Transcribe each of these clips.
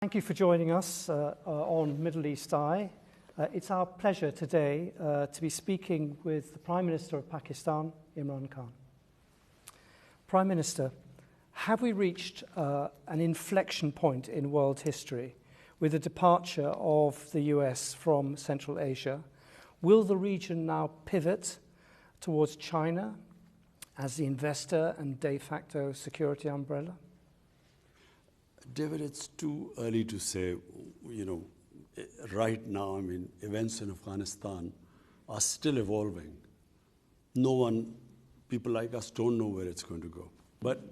Thank you for joining us on Middle East Eye. It's our pleasure today to be speaking with the Prime Minister of Pakistan, Imran Khan. Prime Minister, have we reached an inflection point in world history with the departure of the US from Central Asia? Will the region now pivot towards China as the investor and de facto security umbrella? David, it's too early to say. Right now, events in Afghanistan are still evolving. People like us don't know where it's going to go. But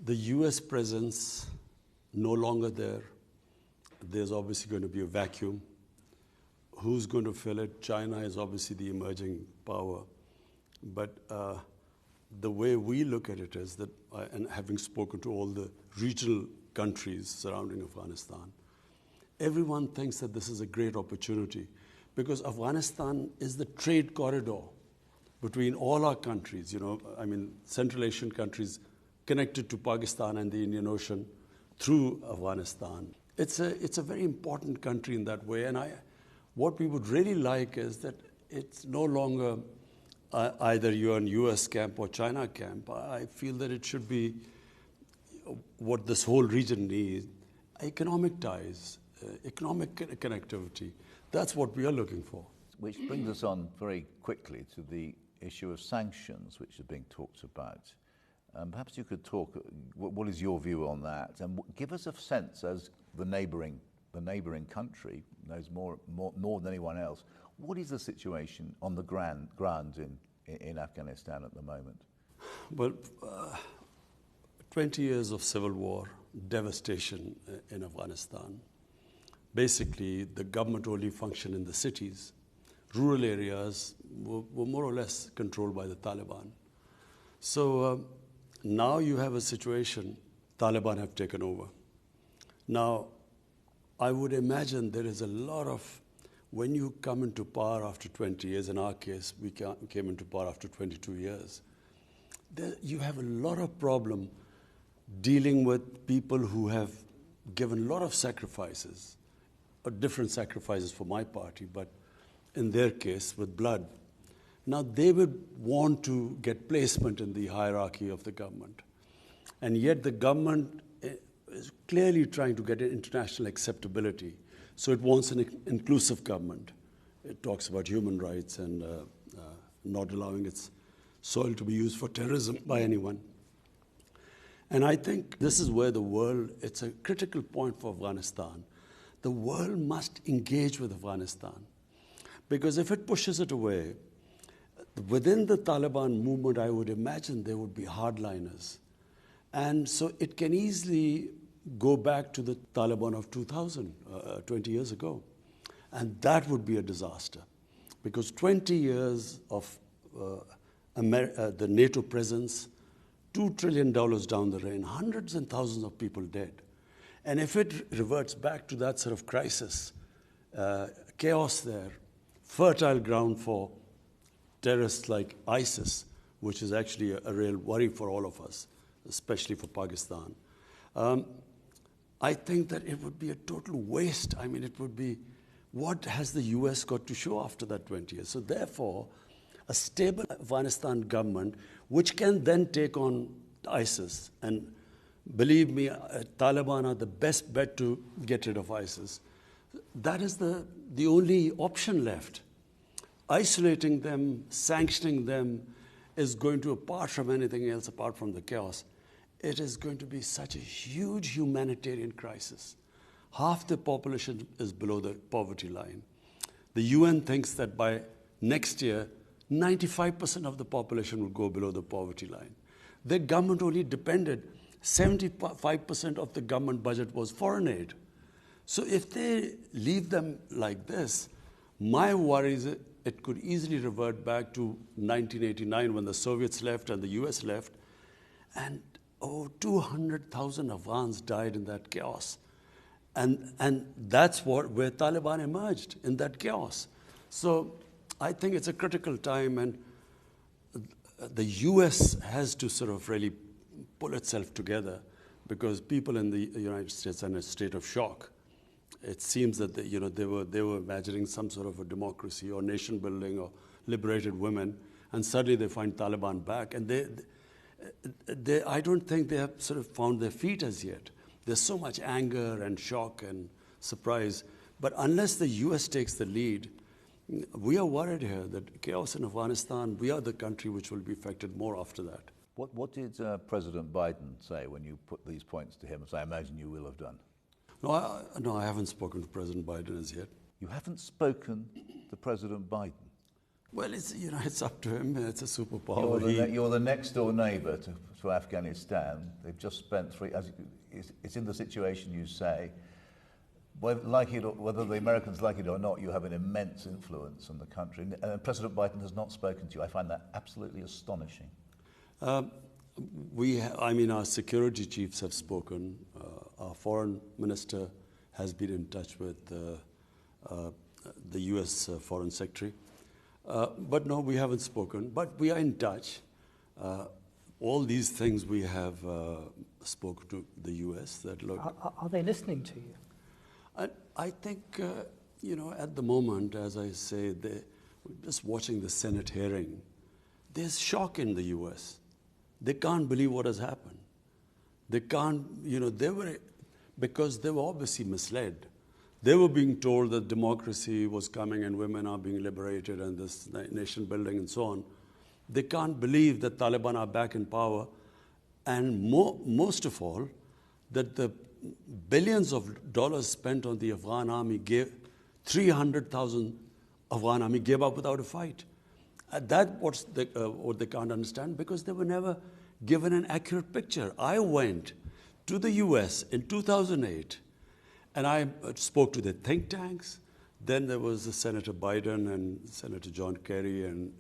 the US presence no longer there. There's obviously going to be a vacuum. Who's going to fill it? China is obviously the emerging power. But the way we look at it is that, and having spoken to all the regional countries surrounding Afghanistan, everyone thinks that this is a great opportunity because Afghanistan is the trade corridor between all our countries. Central Asian countries connected to Pakistan and the Indian Ocean through Afghanistan. It's a very important country in that way. And what we would really like is that it's no longer either you're in US camp or China camp. I feel that it should be what this whole region needs, economic ties, economic connectivity. That's what we are looking for. Which brings us on very quickly to the issue of sanctions, which is being talked about. Perhaps you could talk, what is your view on that? And give us a sense as the neighbouring country knows more than anyone else. What is the situation on the ground in Afghanistan at the moment? Well, 20 years of civil war, devastation in Afghanistan. Basically, the government only functioned in the cities. Rural areas were more or less controlled by the Taliban. So now you have a situation, Taliban have taken over. Now, I would imagine there is a lot of, when you come into power after 20 years, in our case, we came into power after 22 years, you have a lot of problem dealing with people who have given a lot of sacrifices, or different sacrifices for my party, but in their case, with blood. Now, they would want to get placement in the hierarchy of the government. And yet the government is clearly trying to get international acceptability. So it wants an inclusive government. It talks about human rights and not allowing its soil to be used for terrorism by anyone. And I think this is where the world, it's a critical point for Afghanistan. The world must engage with Afghanistan. Because if it pushes it away, within the Taliban movement, I would imagine there would be hardliners. And so it can easily go back to the Taliban of 2000, 20 years ago. And that would be a disaster. Because 20 years of the NATO presence, $2 trillion down the drain, hundreds and thousands of people dead. And if it reverts back to that sort of crisis, chaos there, fertile ground for terrorists like ISIS, which is actually a real worry for all of us, especially for Pakistan. I think that it would be a total waste. It would be, what has the US got to show after that 20 years? So therefore, a stable Afghanistan government, which can then take on ISIS, and believe me, Taliban are the best bet to get rid of ISIS. That is the only option left. Isolating them, sanctioning them is going to, apart from anything else, apart from the chaos, it is going to be such a huge humanitarian crisis. Half the population is below the poverty line. The UN thinks that by next year, 95% of the population will go below the poverty line. The government only depended, 75% of the government budget was foreign aid. So if they leave them like this, my worry is it could easily revert back to 1989 when the Soviets left and the US left, and 200,000 Afghans died in that chaos. And that's where Taliban emerged, in that chaos. So I think it's a critical time, and the US has to sort of really pull itself together because people in the United States are in a state of shock. It seems that they were imagining some sort of a democracy or nation building or liberated women, and suddenly they find Taliban back, and I don't think they have sort of found their feet as yet. There's so much anger and shock and surprise, but unless the U.S. takes the lead, we are worried here that chaos in Afghanistan, we are the country which will be affected more after that. What did President Biden say when you put these points to him, as I imagine you will have done? No, I haven't spoken to President Biden as yet. You haven't spoken to President Biden? Well, it's up to him. It's a superpower. You're the next door neighbour to Afghanistan. They've just spent it's in the situation you say. Whether the Americans like it or not, you have an immense influence on the country. And President Biden has not spoken to you. I find that absolutely astonishing. Our security chiefs have spoken. Our foreign minister has been in touch with the U.S. Foreign Secretary. But no, we haven't spoken. But we are in touch. All these things we have spoken to the U.S. that look. Are they listening to you? I think, at the moment, as I say, just watching the Senate hearing, there's shock in the U.S. They can't believe what has happened. They can't, because they were obviously misled. They were being told that democracy was coming and women are being liberated and this nation building and so on. They can't believe that Taliban are back in power, and most of all, that the billions of dollars spent on the Afghan army 300,000 Afghan army gave up without a fight. That's what they can't understand, because they were never given an accurate picture. I went to the US in 2008 and I spoke to the think tanks. Then there was Senator Biden and Senator John Kerry and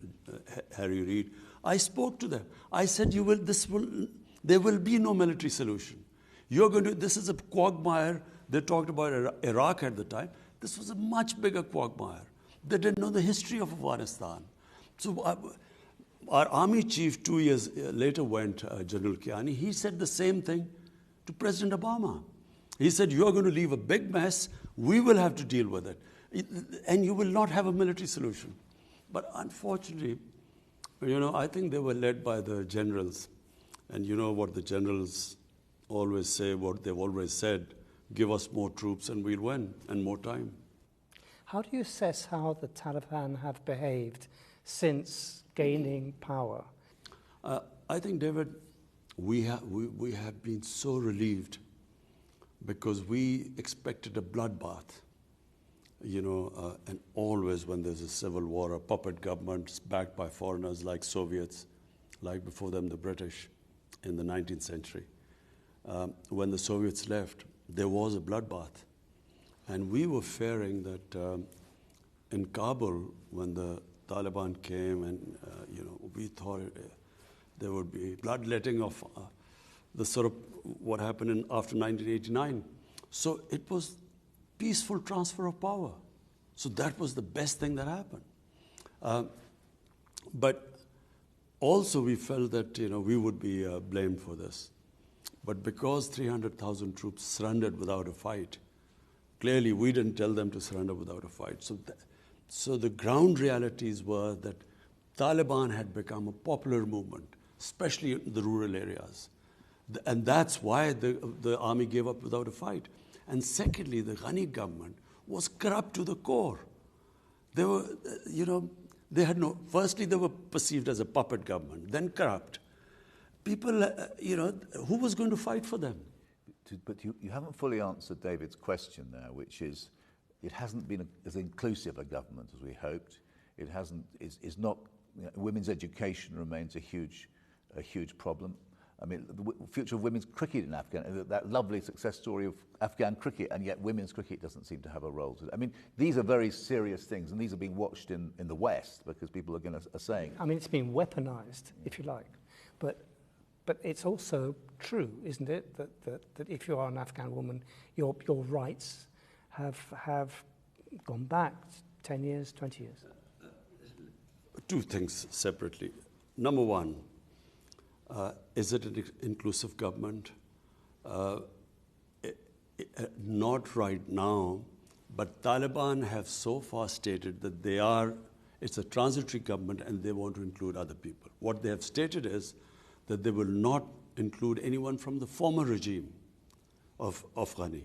Harry Reid. I spoke to them. I said, there will be no military solution. This is a quagmire. They talked about Iraq at the time. This was a much bigger quagmire. They didn't know the history of Afghanistan. So our army chief 2 years later went, General Kiani, he said the same thing to President Obama. He said, you're going to leave a big mess. We will have to deal with it. And you will not have a military solution. But unfortunately, I think they were led by the generals. And you know what the generals always say, what they've always said, give us more troops and we'll win, and more time. How do you assess how the Taliban have behaved since gaining power? I think, David, we have been so relieved, because we expected a bloodbath. And always when there's a civil war, a puppet government backed by foreigners like Soviets, like before them the British in the 19th century. When the Soviets left, there was a bloodbath. And we were fearing that in Kabul, when the Taliban came, and we thought there would be bloodletting of the sort of what happened after 1989. So it was peaceful transfer of power. So that was the best thing that happened. But also we felt that we would be blamed for this. But because 300,000 troops surrendered without a fight, clearly we didn't tell them to surrender without a fight. So the ground realities were that Taliban had become a popular movement, especially in the rural areas. And that's why the army gave up without a fight. And secondly, the Ghani government was corrupt to the core. They were, firstly they were perceived as a puppet government, then corrupt. People, who was going to fight for them? But you haven't fully answered David's question there, which is, it hasn't been as inclusive a government as we hoped. It hasn't. Is not. Women's education remains a huge problem. I mean, the future of women's cricket in Afghanistan, that lovely success story of Afghan cricket, and yet women's cricket doesn't seem to have a role. I mean, these are very serious things, and these are being watched in the West, because people are saying. I mean, it's been weaponized, if you like, but it's also true, isn't it, that if you are an Afghan woman, your rights have gone back 10 years, 20 years? Two things separately. Number one, is it an inclusive government? Not right now, but Taliban have so far stated that it's a transitory government and they want to include other people. What they have stated is that they will not include anyone from the former regime of Ghani.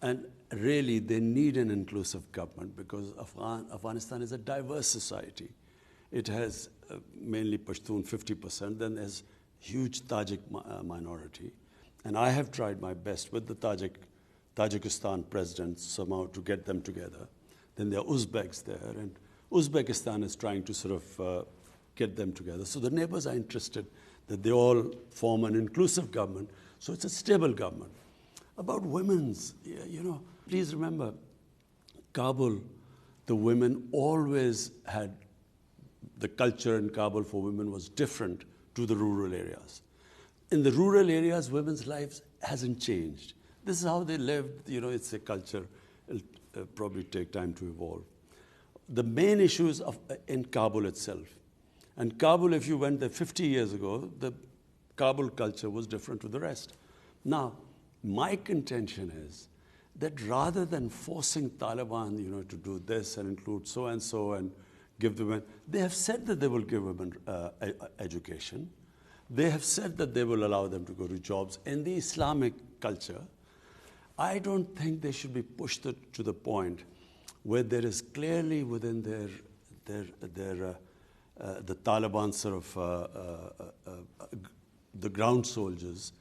And really, they need an inclusive government because Afghanistan is a diverse society. It has mainly Pashtun, 50%, then there's huge Tajik minority. And I have tried my best with the Tajikistan president somehow to get them together. Then there are Uzbeks there, and Uzbekistan is trying to sort of get them together. So the neighbors are interested that they all form an inclusive government, so it's a stable government. About women's, please remember, Kabul, the women always had, the culture in Kabul for women was different to the rural areas. In the rural areas, women's lives hasn't changed. This is how they lived, it's a culture. It'll probably take time to evolve. The main issues in Kabul itself. And Kabul, if you went there 50 years ago, the Kabul culture was different to the rest. Now, my contention is that rather than forcing Taliban, to do this and include so-and-so and give the women, they have said that they will give women education. They have said that they will allow them to go to jobs. In the Islamic culture, I don't think they should be pushed to the point where there is clearly within the Taliban sort of the ground soldiers,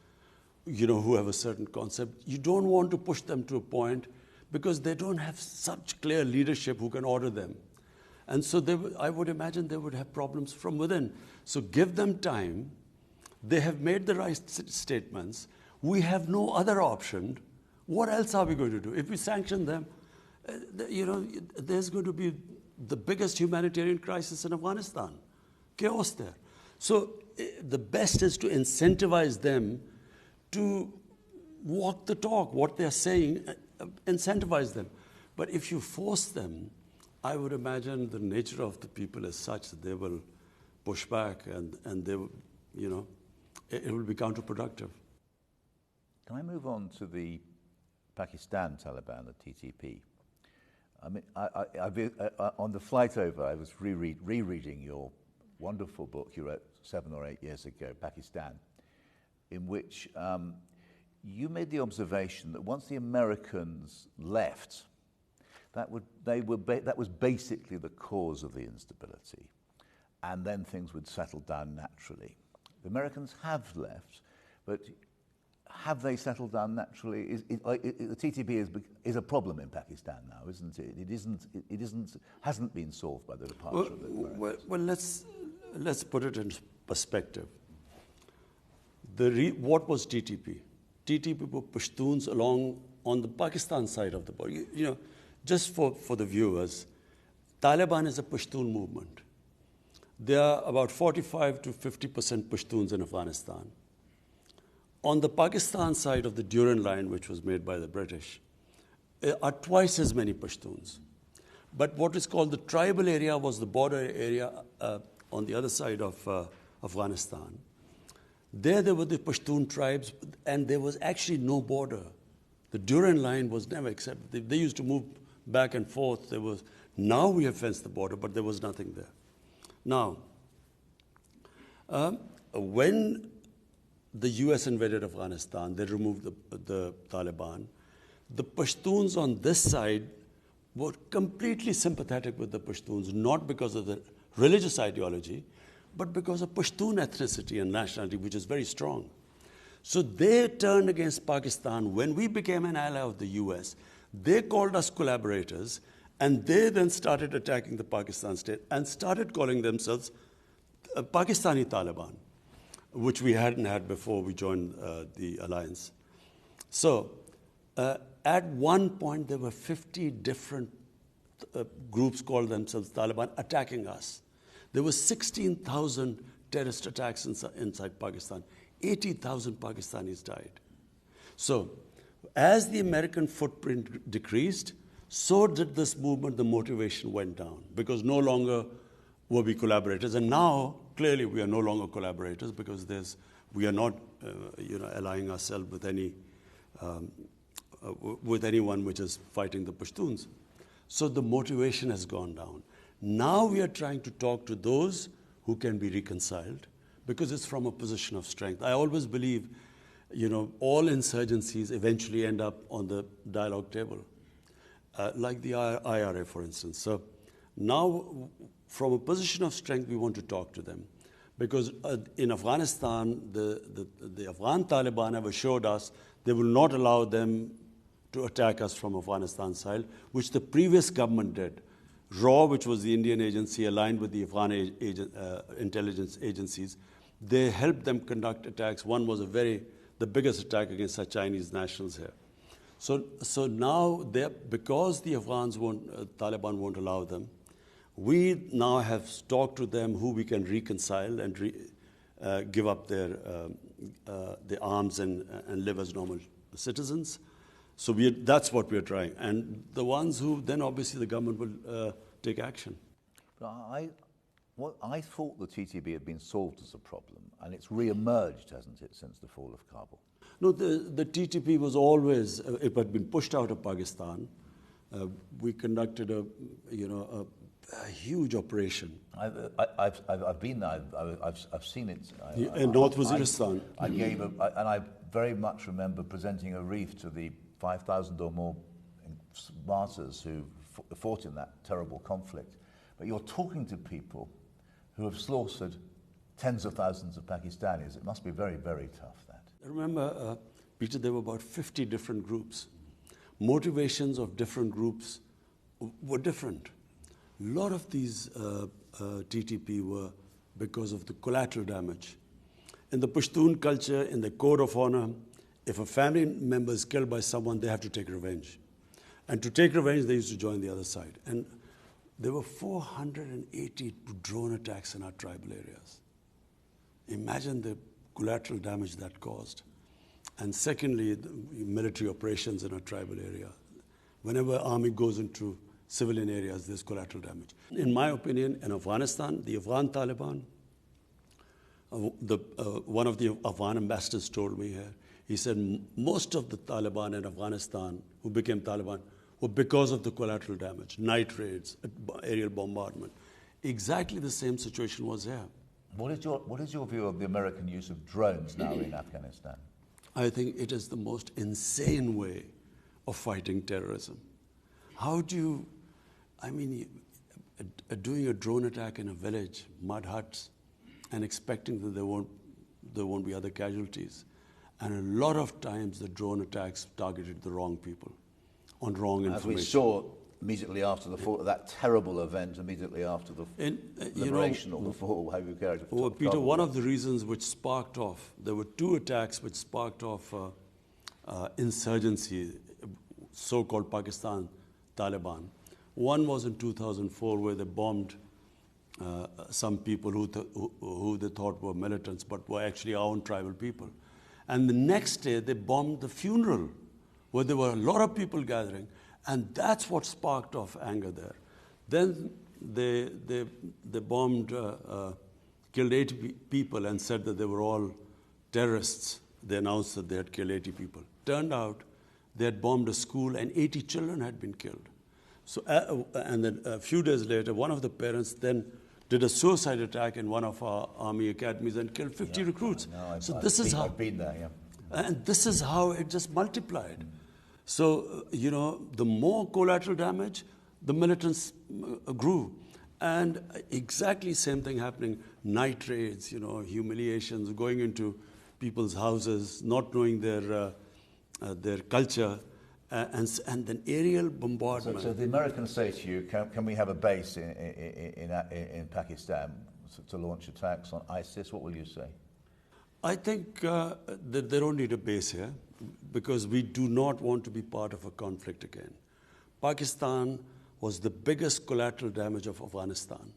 who have a certain concept. You don't want to push them to a point because they don't have such clear leadership who can order them. And so I would imagine they would have problems from within. So give them time. They have made the right statements. We have no other option. What else are we going to do? If we sanction them, there's going to be the biggest humanitarian crisis in Afghanistan. Chaos there. So the best is to incentivize them to walk the talk, what they're saying, incentivize them. But if you force them, I would imagine the nature of the people is such that they will push back and they will, it will be counterproductive. Can I move on to the Pakistan Taliban, the TTP? I mean, on the flight over, I was rereading your wonderful book you wrote 7 or 8 years ago, Pakistan, in which you made the observation that once the Americans left, that was basically the cause of the instability, and then things would settle down naturally. The Americans have left, but have they settled down naturally? The TTP is a problem in Pakistan now, isn't it? It hasn't been solved by the departure of the Americans. Well, let's put it in perspective. What was TTP? TTP were Pashtuns along on the Pakistan side of the border. Just for the viewers, Taliban is a Pashtun movement. There are about 45 to 50% Pashtuns in Afghanistan. On the Pakistan side of the Durand Line, which was made by the British, are twice as many Pashtuns. But what is called the tribal area was the border area on the other side of Afghanistan. There were the Pashtun tribes, and there was actually no border. The Durand Line was never accepted. They used to move back and forth. Now we have fenced the border, but there was nothing there. Now, when the US invaded Afghanistan, they removed the Taliban. The Pashtuns on this side were completely sympathetic with the Pashtuns, not because of the religious ideology, but because of Pashtun ethnicity and nationality, which is very strong. So they turned against Pakistan. When we became an ally of the US, they called us collaborators, and they then started attacking the Pakistan state and started calling themselves Pakistani Taliban, which we hadn't had before we joined the alliance. So at one point, there were 50 different groups called themselves Taliban attacking us. There were 16,000 terrorist attacks inside Pakistan. 80,000 Pakistanis died. So as the American footprint decreased, so did this movement. The motivation went down because no longer were we collaborators. And now, clearly, we are no longer collaborators because there's We are not, allying ourselves with anyone which is fighting the Pashtuns. So the motivation has gone down. Now we are trying to talk to those who can be reconciled because it's from a position of strength. I always believe, all insurgencies eventually end up on the dialogue table, like the IRA, for instance. So now, from a position of strength, we want to talk to them. Because in Afghanistan, the Afghan Taliban have assured us they will not allow them to attack us from Afghanistan side, which the previous government did. RAW, which was the Indian agency aligned with the Afghan intelligence agencies, they helped them conduct attacks. One was the biggest attack against the Chinese nationals here. So now, because the Taliban won't allow them, we now have talked to them who we can reconcile and give up their arms and live as normal citizens. So that's what we're trying. And the ones who, then obviously the government will take action. I thought the TTP had been solved as a problem, and it's re-emerged, hasn't it, since the fall of Kabul? No, the TTP was always, it had been pushed out of Pakistan. We conducted a huge operation. I've been there. I've seen it. In North Waziristan. And I very much remember presenting a wreath to the 5,000 or more martyrs who fought in that terrible conflict. But you're talking to people who have slaughtered tens of thousands of Pakistanis. It must be very, very tough, that. Remember, Peter, there were about 50 different groups. Motivations of different groups were different. A lot of these TTP were because of the collateral damage. In the Pashtun culture, in the code of honor, if a family member is killed by someone, they have to take revenge. And to take revenge, they used to join the other side. And there were 480 drone attacks in our tribal areas. Imagine the collateral damage that caused. And secondly, the military operations in our tribal area. Whenever army goes into civilian areas, there's collateral damage. In my opinion, in Afghanistan, the Afghan Taliban, one of the Afghan ambassadors told me here, he said most of the Taliban in Afghanistan who became Taliban were because of the collateral damage, night raids, aerial bombardment. Exactly the same situation was here. What is your view of the American use of drones now in Afghanistan? I think it is the most insane way of fighting terrorism. How do you, doing a drone attack in a village, mud huts, and expecting that there won't be other casualties. And a lot of times the drone attacks targeted the wrong people on wrong information. As we saw immediately after the fall, that terrible event, immediately after the liberation or the fall, how you carried it. Well, Peter, one of the reasons which sparked off, there were two attacks which sparked off insurgency, so-called Pakistan Taliban. One was in 2004 where they bombed some people who they thought were militants but were actually our own tribal people. And the next day they bombed the funeral where there were a lot of people gathering, and that's what sparked off anger there. Then they bombed, killed 80 people and said that they were all terrorists. They announced that they had killed 80 people. Turned out they had bombed a school and 80 children had been killed. So, and then a few days later, one of the parents then did a suicide attack in one of our army academies and killed 50 recruits. I've been there, yeah. And this is how it just multiplied. So, the more collateral damage, the militants grew. And exactly same thing happening, night raids, humiliations, going into people's houses, not knowing their culture, and then aerial bombardment. So the Americans say to you, can we have a base in Pakistan to launch attacks on ISIS? What will you say? I think that they don't need a base here because we do not want to be part of a conflict again. Pakistan was the biggest collateral damage of Afghanistan.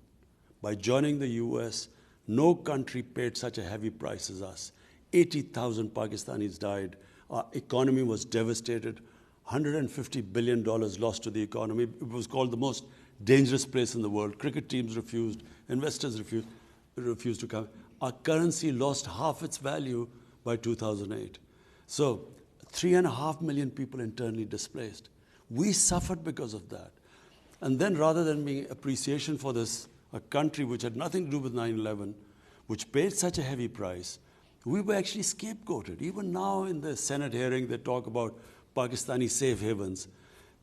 By joining the US, no country paid such a heavy price as us. 80,000 Pakistanis died. Our economy was devastated. $150 billion lost to the economy. It was called the most dangerous place in the world. Cricket teams refused. Investors refused to come. Our currency lost half its value by 2008. So 3.5 million people internally displaced. We suffered because of that. And then rather than being appreciation for this, a country which had nothing to do with 9/11, which paid such a heavy price, we were actually scapegoated. Even now in the Senate hearing, they talk about Pakistani safe havens.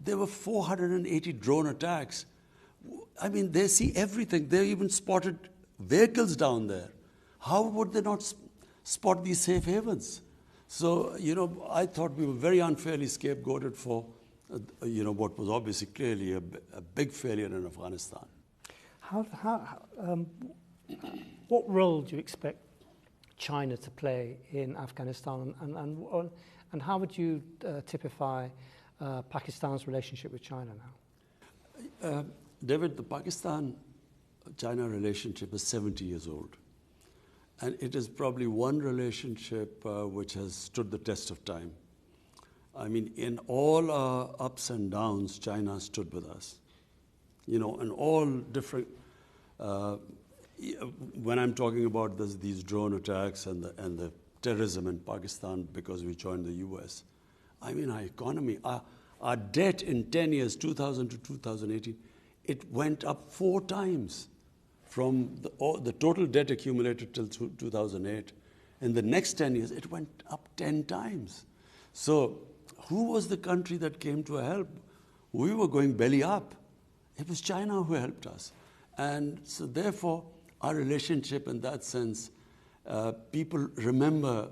There were 480 drone attacks. I mean, they see everything. They even spotted vehicles down there. How would they not spot these safe havens? So, I thought we were very unfairly scapegoated for, what was obviously clearly a big failure in Afghanistan. What role do you expect China to play in Afghanistan, and how would you typify Pakistan's relationship with China now? David, the Pakistan-China relationship is 70 years old. And it is probably one relationship which has stood the test of time. I mean, in all our ups and downs, China stood with us. In all different... when I'm talking about these drone attacks and the terrorism in Pakistan because we joined the US, I mean, our economy, our debt in 10 years, 2000 to 2018, it went up 4 times. From the total debt accumulated till 2008. In the next 10 years, it went up 10 times. So who was the country that came to help? We were going belly up. It was China who helped us. And so therefore, our relationship in that sense, people remember,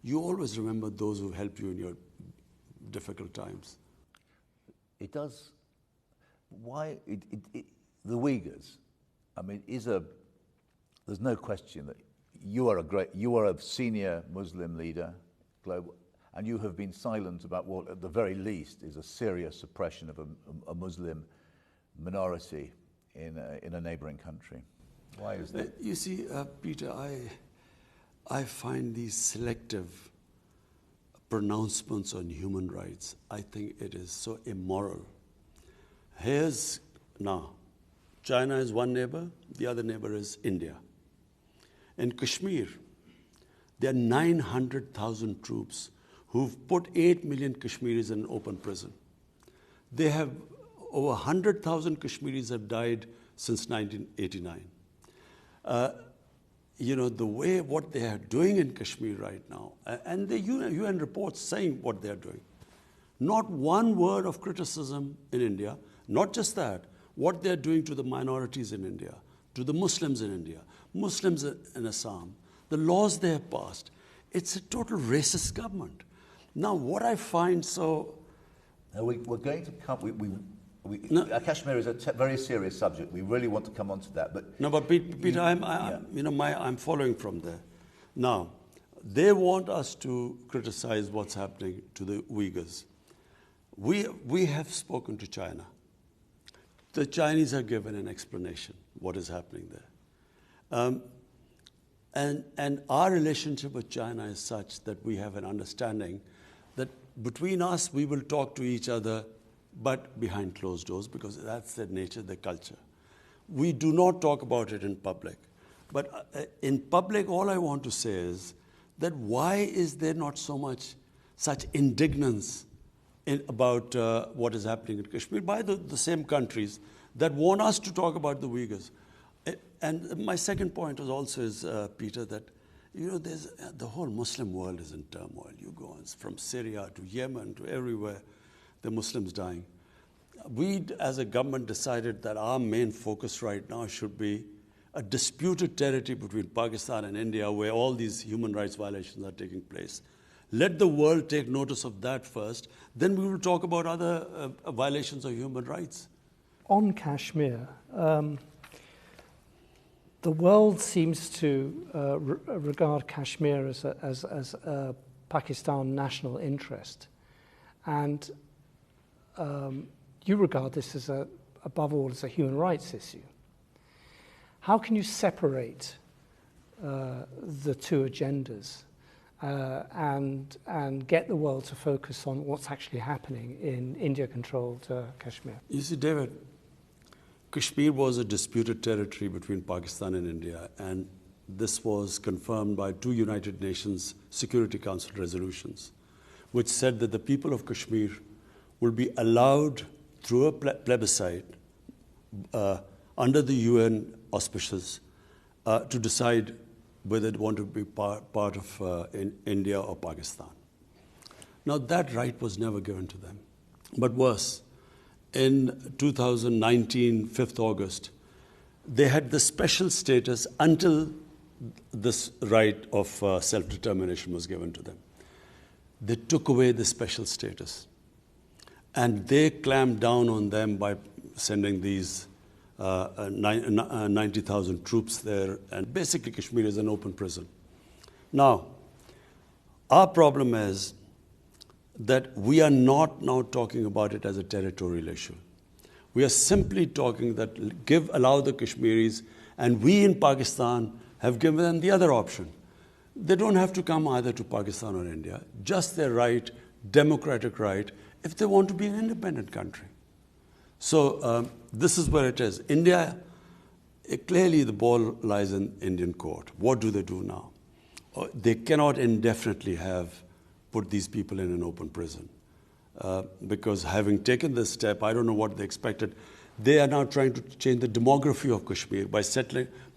you always remember those who helped you in your difficult times. It does. Why? The Uyghurs. I mean, there's no question that you are a senior Muslim leader, global, and you have been silent about what, at the very least, is a serious suppression of a Muslim minority in a neighboring country. Why is that? You see, Peter, I find these selective pronouncements on human rights, I think it is so immoral. Now, China is one neighbor, the other neighbor is India. In Kashmir, there are 900,000 troops who've put 8 million Kashmiris in an open prison. They have over 100,000 Kashmiris have died since 1989. The way what they are doing in Kashmir right now, and the UN reports saying what they are doing. Not one word of criticism in India, not just that, what they're doing to the minorities in India, to the Muslims in India, Muslims in Assam, the laws they have passed. It's a total racist government. Now, what I find so... Now we're going to come... Kashmir is a very serious subject. We really want to come on to that. But no, but Peter, I'm following from there. Now, they want us to criticize what's happening to the Uyghurs. We have spoken to China. The Chinese have given an explanation what is happening there. And our relationship with China is such that we have an understanding that between us, we will talk to each other, but behind closed doors, because that's their nature, their culture. We do not talk about it in public. But in public, all I want to say is that why is there not such indignance about what is happening in Kashmir by the same countries that want us to talk about the Uyghurs? And my second point is Peter, that there's the whole Muslim world is in turmoil. You go on from Syria to Yemen to everywhere, the Muslims dying. We, as a government, decided that our main focus right now should be a disputed territory between Pakistan and India, where all these human rights violations are taking place. Let the world take notice of that first, then we will talk about other violations of human rights. On Kashmir, the world seems to regard Kashmir as a Pakistan national interest. And you regard this as above all as a human rights issue. How can you separate the two agendas and get the world to focus on what's actually happening in India-controlled Kashmir? You see, David, Kashmir was a disputed territory between Pakistan and India, and this was confirmed by 2 United Nations Security Council resolutions, which said that the people of Kashmir will be allowed through a plebiscite under the UN auspices to decide whether they want to be part of India or Pakistan. Now, that right was never given to them. But worse, in 2019, 5th August, they had the special status until this right of self-determination was given to them. They took away the special status. And they clamped down on them by sending these 90,000 troops there. And basically, Kashmir is an open prison. Now, our problem is that we are not now talking about it as a territorial issue. We are simply talking that allow the Kashmiris, and we in Pakistan have given them the other option. They don't have to come either to Pakistan or India, just their right, democratic right, if they want to be an independent country. So this is where it is. India, clearly the ball lies in Indian court. What do they do now? They cannot indefinitely have put these people in an open prison. Because having taken this step, I don't know what they expected. They are now trying to change the demography of Kashmir by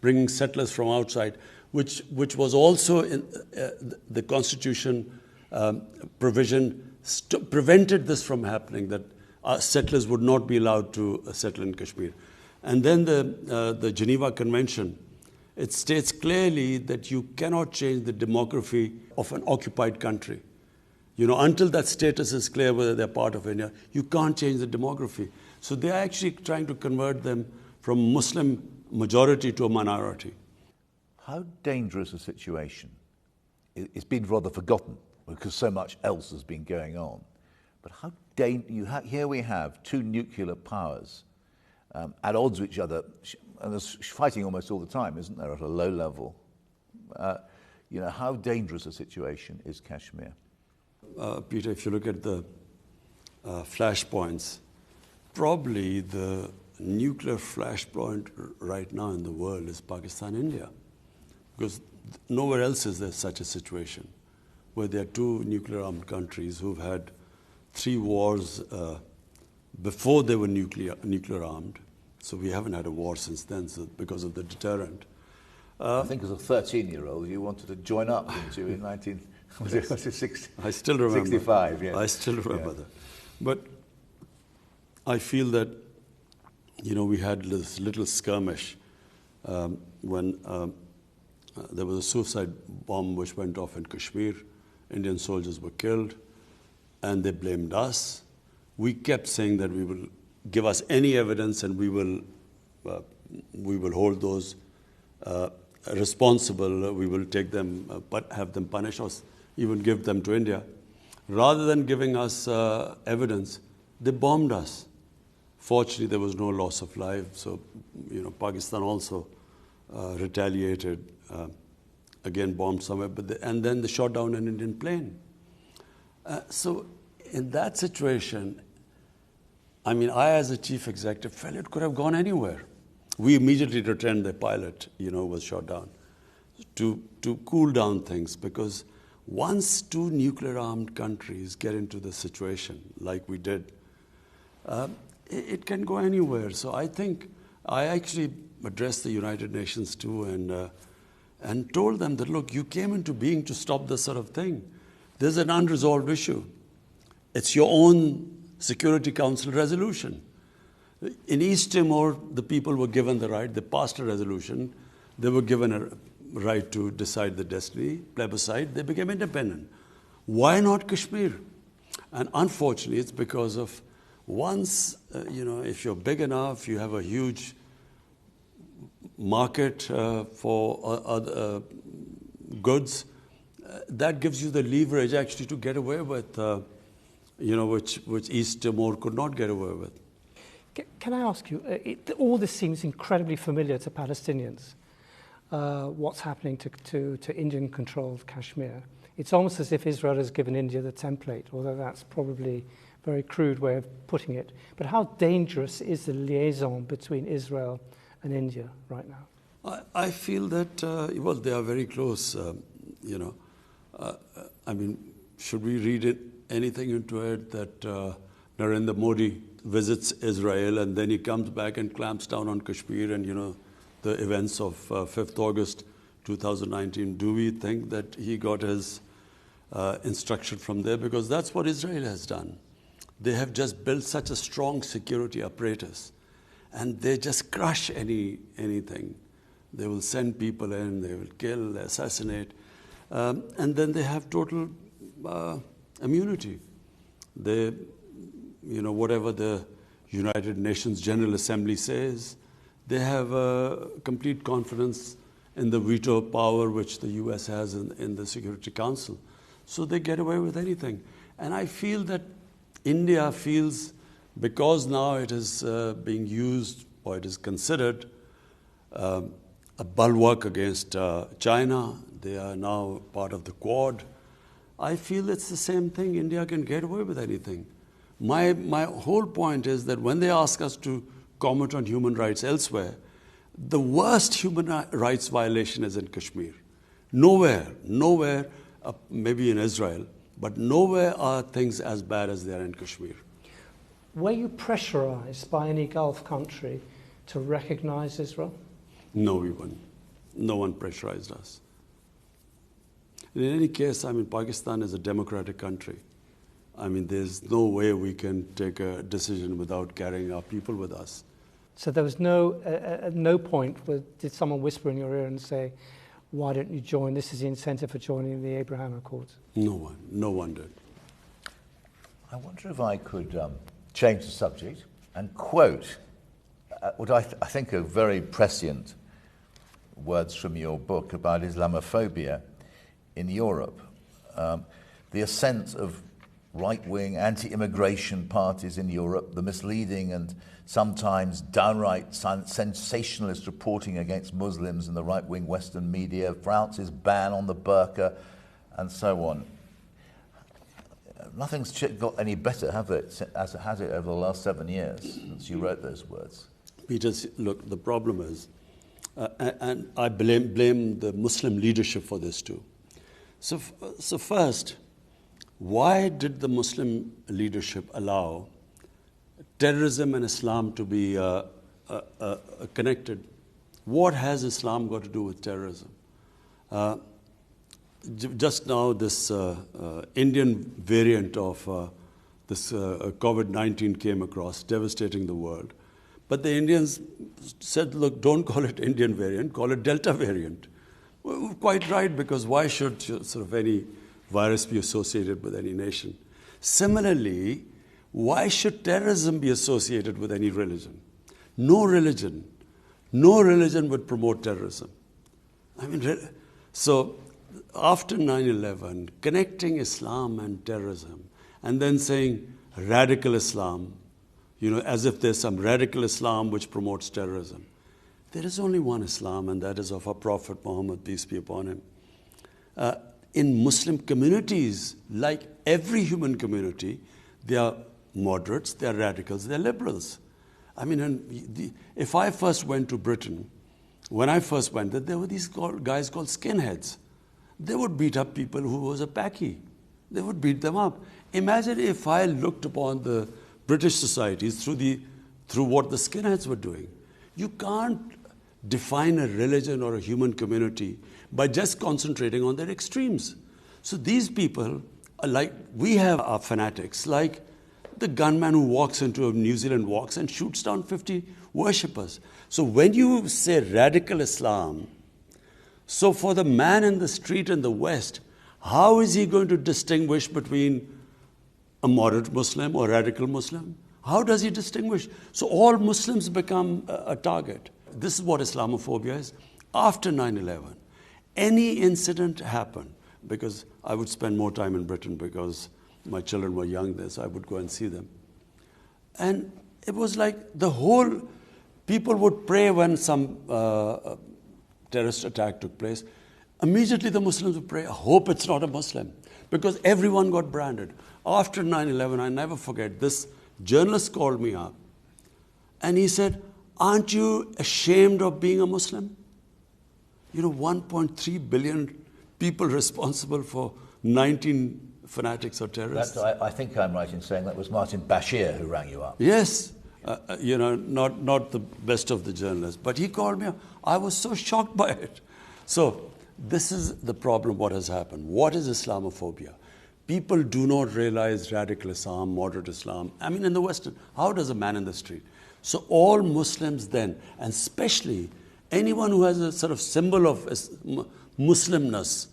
bringing settlers from outside, which was also in the constitution provision prevented this from happening, that settlers would not be allowed to settle in Kashmir. And then the Geneva Convention, it states clearly that you cannot change the demography of an occupied country. You know, until that status is clear whether they're part of India, you can't change the demography. So they're actually trying to convert them from Muslim majority to a minority. How dangerous a situation? It's been rather forgotten because so much else has been going on. But how here we have 2 nuclear powers at odds with each other, and there's fighting almost all the time, isn't there, at a low level? You know, how dangerous a situation is Kashmir? Peter, if you look at the flashpoints, probably the nuclear flashpoint right now in the world is Pakistan-India, because nowhere else is there such a situation where there are 2 nuclear-armed countries who've had 3 wars before they were nuclear-armed. So we haven't had a war since then, because of the deterrent. I think as a 13-year-old, you wanted to join up, didn't you, in 1960? I still remember. 65, yeah. I still remember that. But I feel that, you know, we had this little skirmish when there was a suicide bomb which went off in Kashmir. Indian soldiers were killed, and they blamed us. We kept saying that we will give us any evidence, and we will hold those responsible. We will take them, have them punished, or even give them to India. Rather than giving us evidence, they bombed us. Fortunately, there was no loss of life. So, you know, Pakistan also retaliated, again bombed somewhere, and then they shot down an Indian plane. So in that situation, I mean, I as a chief executive felt it could have gone anywhere. We immediately returned the pilot, you know, was shot down to cool down things, because once 2 nuclear-armed countries get into the situation like we did, it can go anywhere. So I think I actually addressed the United Nations too, and told them that, look, you came into being to stop this sort of thing. There's an unresolved issue. It's your own Security Council resolution. In East Timor, the people were given the right. They passed a resolution. They were given a right to decide the destiny, plebiscite. They became independent. Why not Kashmir? And unfortunately, it's because of once, you know, if you're big enough, you have a huge market for other goods, that gives you the leverage actually to get away with, you know, which East Timor could not get away with. Can I ask you, all this seems incredibly familiar to Palestinians, what's happening to Indian-controlled Kashmir. It's almost as if Israel has given India the template, although that's probably a very crude way of putting it. But how dangerous is the liaison between Israel and India right now? I feel that, well, they are very close, I mean, should we read anything into it that Narendra Modi visits Israel and then he comes back and clamps down on Kashmir and, the events of 5th August 2019? Do we think that he got his instruction from there? Because that's what Israel has done. They have just built such a strong security apparatus and they just crush anything. They will send people in, they will kill, assassinate, and then they have total immunity. They, whatever the United Nations General Assembly says, they have complete confidence in the veto power which the US has in the Security Council. So they get away with anything. And I feel that India feels, because now it is being used, or it is considered a bulwark against China, they are now part of the Quad. I feel it's the same thing. India can get away with anything. My whole point is that when they ask us to comment on human rights elsewhere, the worst human rights violation is in Kashmir. Nowhere, maybe in Israel, but nowhere are things as bad as they are in Kashmir. Were you pressurized by any Gulf country to recognize Israel? No, we weren't. No one pressurized us. In any case, Pakistan is a democratic country. There's no way we can take a decision without carrying our people with us. So there was at no point did someone whisper in your ear and say, why don't you join? This is the incentive for joining the Abraham Accords. No one did. I wonder if I could change the subject and quote what I think are very prescient words from your book about Islamophobia in Europe. The ascent of right-wing anti-immigration parties in Europe, the misleading and sometimes downright sensationalist reporting against Muslims in the right-wing Western media, France's ban on the burqa, and so on. Nothing's got any better, as it has it over the last 7 years since you wrote those words. Peter, look, the problem is, and I blame the Muslim leadership for this too. So first, why did the Muslim leadership allow terrorism and Islam to be connected? What has Islam got to do with terrorism? Just now, this Indian variant of this COVID-19 came across, devastating the world. But the Indians said, look, don't call it Indian variant, call it Delta variant. Well, quite right, because why should sort of any virus be associated with any nation? Similarly, why should terrorism be associated with any religion? No religion would promote terrorism. So after 9/11, connecting Islam and terrorism, and then saying radical Islam, as if there's some radical Islam which promotes terrorism. There is only one Islam, and that is of our Prophet Muhammad, peace be upon him. In Muslim communities, like every human community, they are moderates, they are radicals, they are liberals. If I first went to Britain, when I first went there were these guys called skinheads. They would beat up people who was a Paki. They would beat them up. Imagine if I looked upon the British societies through what the skinheads were doing. You can't define a religion or a human community by just concentrating on their extremes. So these people, we have our fanatics, like the gunman who walks into New Zealand walks and shoots down 50 worshippers. So when you say radical Islam, so for the man in the street in the West, how is he going to distinguish between a moderate Muslim or radical Muslim? How does he distinguish? So all Muslims become a target. This is what Islamophobia is. After 9/11, any incident happened, because I would spend more time in Britain because my children were young there, so I would go and see them. And it was like people would pray when some terrorist attack took place. Immediately the Muslims would pray, I hope it's not a Muslim, because everyone got branded. After 9/11, I never forget, this journalist called me up and he said, aren't you ashamed of being a Muslim? 1.3 billion people responsible for 19 fanatics or terrorists. I think I'm right in saying that was Martin Bashir who rang you up. Yes, not the best of the journalists, but he called me up. I was so shocked by it. So this is the problem, what has happened. What is Islamophobia? People do not realize radical Islam, moderate Islam. I mean, in the Western, how does a man in the street? So all Muslims then, and especially anyone who has a sort of symbol of Muslimness,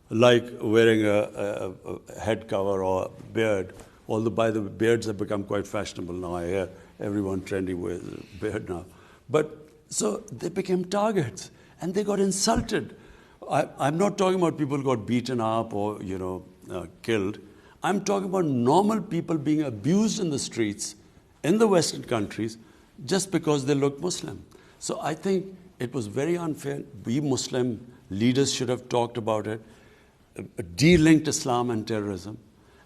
like wearing a head cover or a beard, although by the way, beards have become quite fashionable now. I hear everyone trendy with a beard now. But so they became targets and they got insulted. I'm not talking about people who got beaten up or, killed. I'm talking about normal people being abused in the streets in the Western countries just because they look Muslim. So I think it was very unfair. We Muslim leaders should have talked about it, de-linked Islam and terrorism.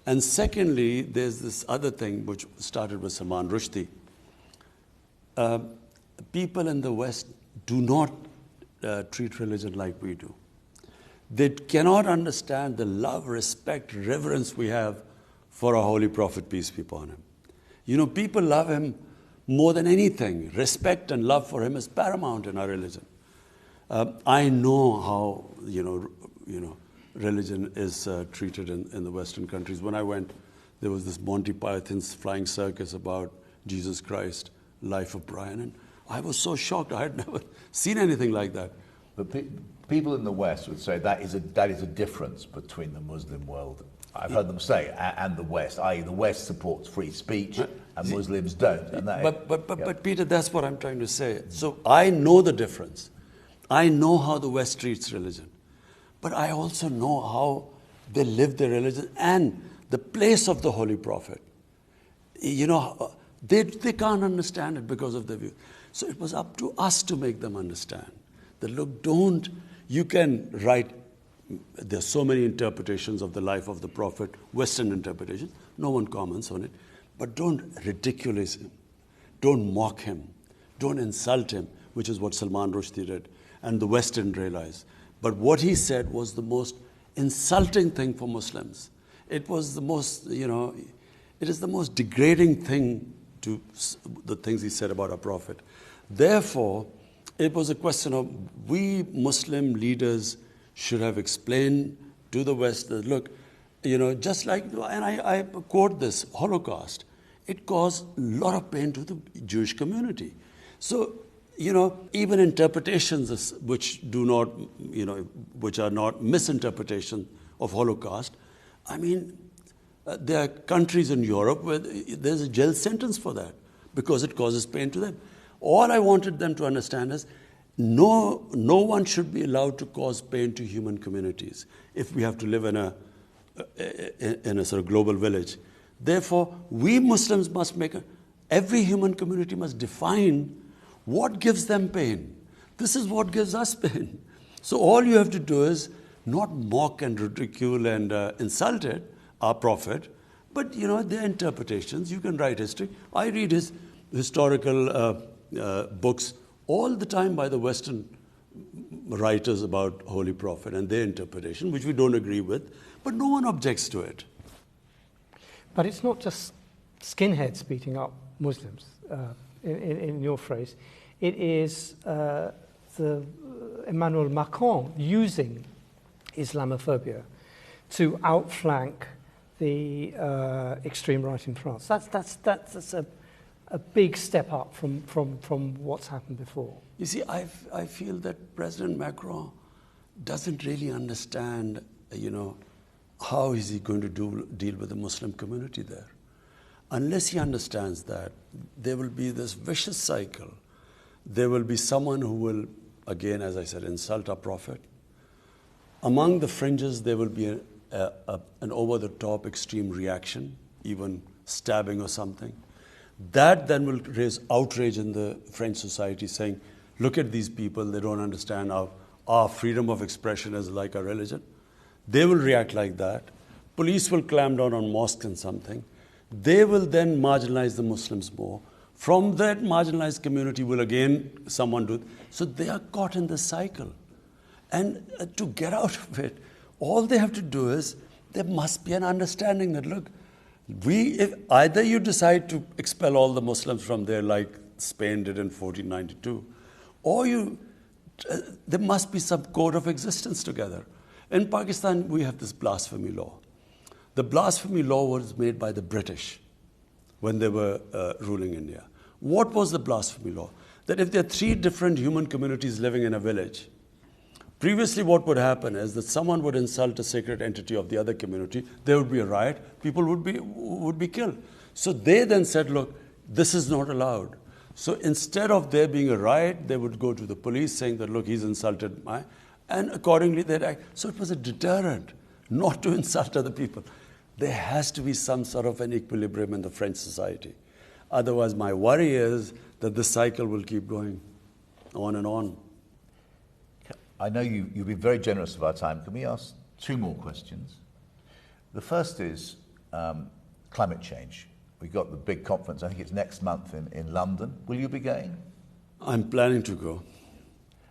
And secondly, there's this other thing which started with Salman Rushdie. People in the West do not treat religion like we do. They cannot understand the love, respect, reverence we have for our Holy Prophet, peace be upon him. People love him more than anything. Respect and love for him is paramount in our religion. I know how, religion is treated in the Western countries. When I went, there was this Monty Python's flying circus about Jesus Christ, Life of Brian, and I was so shocked. I had never seen anything like that. But people in the West would say that is a difference between the Muslim world, I've heard them say, and the West, i.e. the West supports free speech and Muslims don't. And but Peter, that's what I'm trying to say. So I know the difference. I know how the West treats religion. But I also know how they live their religion and the place of the Holy Prophet. They can't understand it because of their view. So it was up to us to make them understand. That look, you can write, there's so many interpretations of the life of the Prophet, Western interpretations, no one comments on it, but don't ridiculous him, don't mock him, don't insult him, which is what Salman Rushdie did, and the West didn't realize. But what he said was the most insulting thing for Muslims. It was the most, it is the most degrading thing to the things he said about our Prophet. Therefore, it was a question of we Muslim leaders should have explained to the West that, look, just like, and I quote this, Holocaust, it caused a lot of pain to the Jewish community. So, even interpretations which do not, which are not misinterpretation of Holocaust, I mean, there are countries in Europe where there's a jail sentence for that because it causes pain to them. All I wanted them to understand is no one should be allowed to cause pain to human communities if we have to live in a sort of global village. Therefore, we Muslims must every human community must define what gives them pain. This is what gives us pain. So all you have to do is not mock and ridicule and insult it, our Prophet, but their interpretations. You can write history. I read his historical books all the time by the Western writers about Holy Prophet and their interpretation, which we don't agree with, but no one objects to it. But it's not just skinheads beating up Muslims, in your phrase. It is Emmanuel Macron using Islamophobia to outflank the extreme right in France. That's a big step up from what's happened before. You see, I feel that President Macron doesn't really understand, how is he going to deal with the Muslim community there. Unless he understands that, there will be this vicious cycle. There will be someone who will, again, as I said, insult our Prophet. Among the fringes, there will be an over-the-top extreme reaction, even stabbing or something. That then will raise outrage in the French society, saying, look at these people, they don't understand our freedom of expression is like our religion. They will react like that. Police will clamp down on mosques and something. They will then marginalize the Muslims more. From that marginalized community will again someone do it. So they are caught in this cycle. And to get out of it, all they have to do is, there must be an understanding that, look, if either you decide to expel all the Muslims from there like Spain did in 1492, or there must be some code of existence together. In Pakistan, we have this blasphemy law. The blasphemy law was made by the British when they were ruling India. What was the blasphemy law? That if there are 3 different human communities living in a village, previously what would happen is that someone would insult a sacred entity of the other community, there would be a riot, people would be killed. So they then said, look, this is not allowed. So instead of there being a riot, they would go to the police saying that, look, he's insulted my, and accordingly they'd act. So it was a deterrent not to insult other people. There has to be some sort of an equilibrium in the French society. Otherwise, my worry is that the cycle will keep going on and on. I know you've been very generous of our time. Can we ask 2 more questions? The first is climate change. We've got the big conference, I think it's next month in London. Will you be going? I'm planning to go.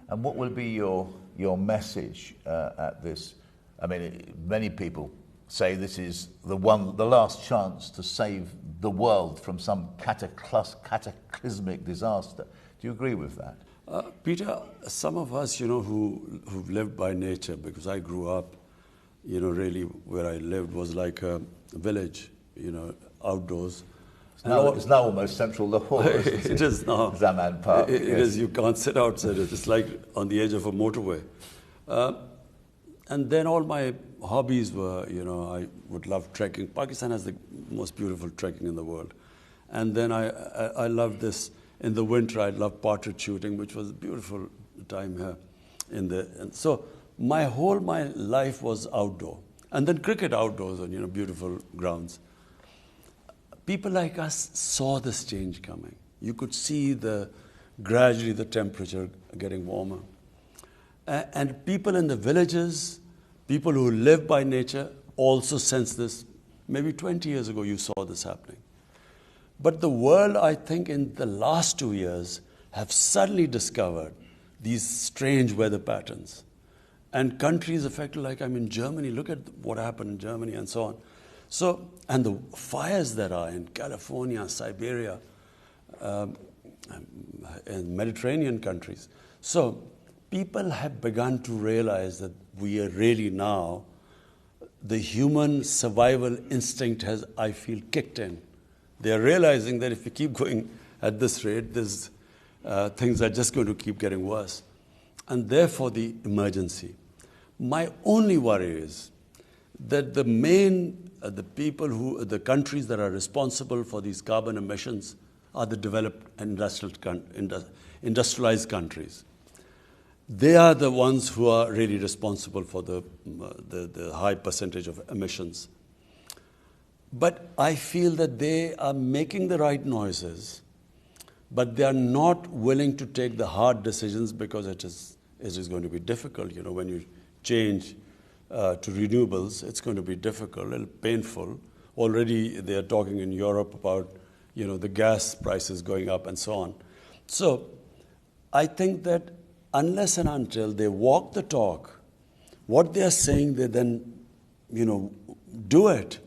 And what will be your message at this? I mean, many people say this is the last chance to save the world from some cataclysmic disaster. Do you agree with that? Peter, some of us, who've lived by nature, because I grew up, really where I lived was like a village, outdoors. It's now almost central Lahore. It is now. Zaman Park. It is. You can't sit outside it. It's like on the edge of a motorway. And then all my hobbies were, I would love trekking. Pakistan has the most beautiful trekking in the world. And then I loved this. In the winter, I loved partridge shooting, which was a beautiful time here. And so my life was outdoor. And then cricket outdoors on, beautiful grounds. People like us saw this change coming. You could see gradually the temperature getting warmer. And people in the villages, people who live by nature, also sense this. Maybe 20 years ago, you saw this happening. But the world, I think, in the last 2 years, have suddenly discovered these strange weather patterns. And countries affected, like I'm in Germany, look at what happened in Germany and so on. So, and the fires that are in California, Siberia, and Mediterranean countries. So, people have begun to realize that we are really now, the human survival instinct has, I feel, kicked in. They are realizing that if we keep going at this rate, things are just going to keep getting worse. And therefore, the emergency. My only worry is that the countries that are responsible for these carbon emissions are the developed industrialized countries. They are the ones who are really responsible for the high percentage of emissions. But I feel that they are making the right noises, but they are not willing to take the hard decisions because it is going to be difficult. When you change to renewables, it's going to be difficult, a little painful. Already they are talking in Europe about, the gas prices going up and so on. So I think that unless and until they walk the talk, what they are saying, they then, do it.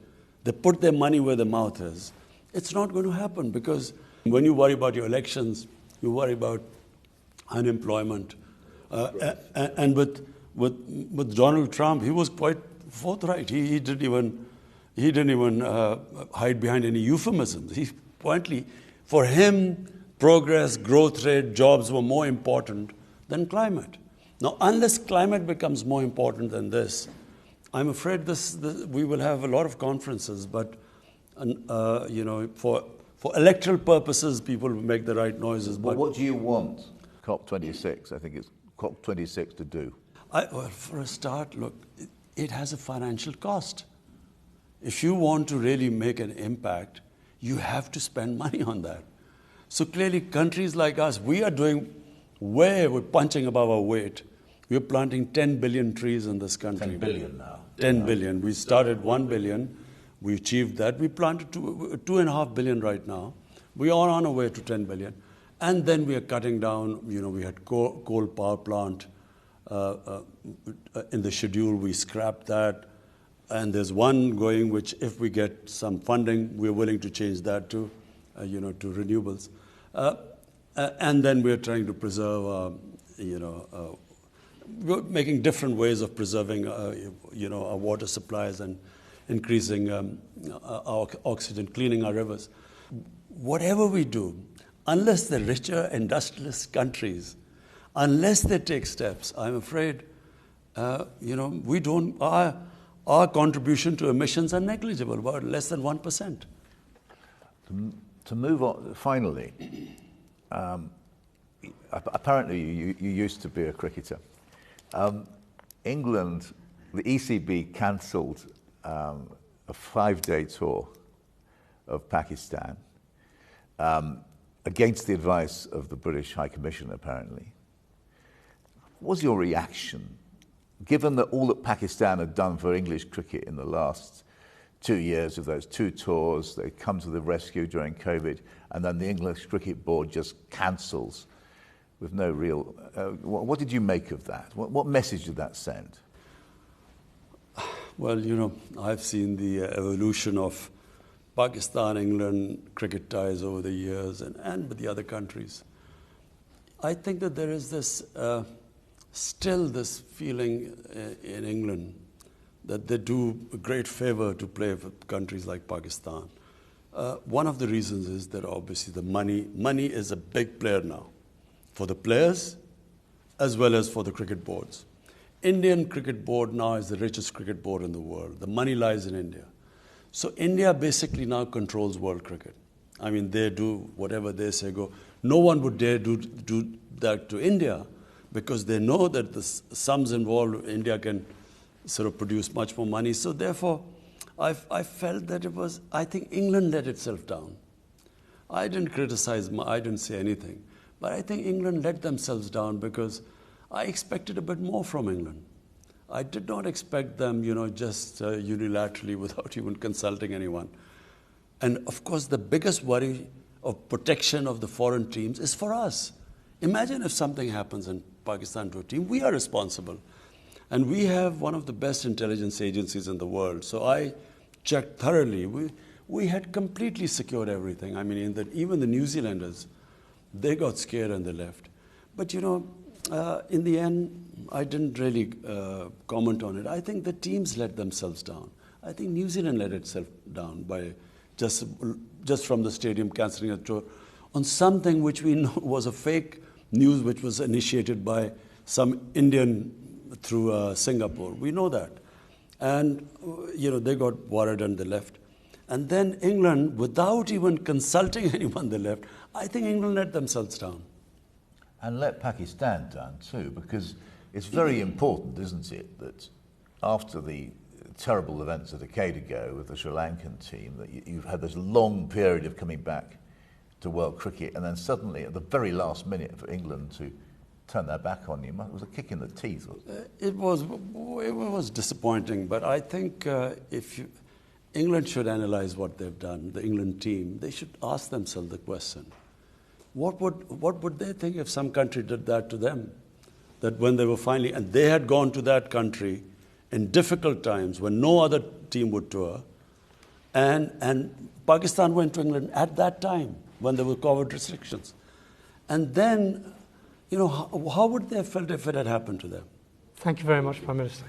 They put their money where their mouth is. It's not going to happen because when you worry about your elections, you worry about unemployment. And with Donald Trump, he was quite forthright. He didn't even hide behind any euphemisms. For him, progress, growth rate, jobs were more important than climate. Now, unless climate becomes more important than this, I'm afraid we will have a lot of conferences, but for electoral purposes, people will make the right noises. But what do you want COP26? I think it's COP26 to do. For a start, look, it has a financial cost. If you want to really make an impact, you have to spend money on that. So clearly, countries like us, we're punching above our weight. We're planting 10 billion trees in this country. 10 billion now. 10 billion. We started 1 billion. We achieved that. We planted 2.5 billion right now. We are on our way to 10 billion. And then we are cutting down, we had coal power plant in the schedule. We scrapped that. And there's one going which, if we get some funding, we're willing to change that to renewables. And then we're trying to preserve, we're making different ways of preserving, our water supplies and increasing our oxygen, cleaning our rivers. Whatever we do, unless the richer industrialist countries, unless they take steps, I'm afraid, we don't. Our contribution to emissions are negligible, about less than 1%. To move on, finally, apparently you used to be a cricketer. England, the ECB cancelled a 5-day tour of Pakistan against the advice of the British High Commissioner, apparently. What was your reaction, given that all that Pakistan had done for English cricket in the last 2 years of those 2 tours, they come to the rescue during COVID, and then the English Cricket Board just cancels with no real... what did you make of that? What message did that send? Well, I've seen the evolution of Pakistan-England cricket ties over the years and with the other countries. I think that there is this... still this feeling in England that they do a great favor to play with countries like Pakistan. One of the reasons is that obviously the money is a big player now for the players as well as for the cricket boards. Indian cricket board now is the richest cricket board in the world. The money lies in India. So India basically now controls world cricket. I mean, they do whatever they say go. No one would dare do that to India, because they know that the sums involved, India can sort of produce much more money. So therefore, I felt that I think England let itself down. I didn't criticize, I didn't say anything. But I think England let themselves down because I expected a bit more from England. I did not expect them, just unilaterally without even consulting anyone. And of course, the biggest worry of protection of the foreign teams is for us. Imagine if something happens in Pakistan to a team, we are responsible. And we have one of the best intelligence agencies in the world. So I checked thoroughly. We had completely secured everything. I mean, even the New Zealanders, they got scared and they left. But in the end, I didn't really comment on it. I think the teams let themselves down. I think New Zealand let itself down by just from the stadium cancelling a tour on something which we know was a fake news, which was initiated by some Indian through Singapore. We know that. And, they got worried and they left. And then England, without even consulting anyone, they left. I think England let themselves down. And let Pakistan down too, because it's very important, isn't it, that after the terrible events a decade ago with the Sri Lankan team, that you've had this long period of coming back to world cricket, and then suddenly at the very last minute for England to turn their back on you, it was a kick in the teeth. It was disappointing, but I think England should analyze what they've done, the England team. They should ask themselves the question, what would they think if some country did that to them? That when they were finally, and they had gone to that country in difficult times when no other team would tour, and Pakistan went to England at that time when there were COVID restrictions. And then, how would they have felt if it had happened to them? Thank you very much, Prime Minister.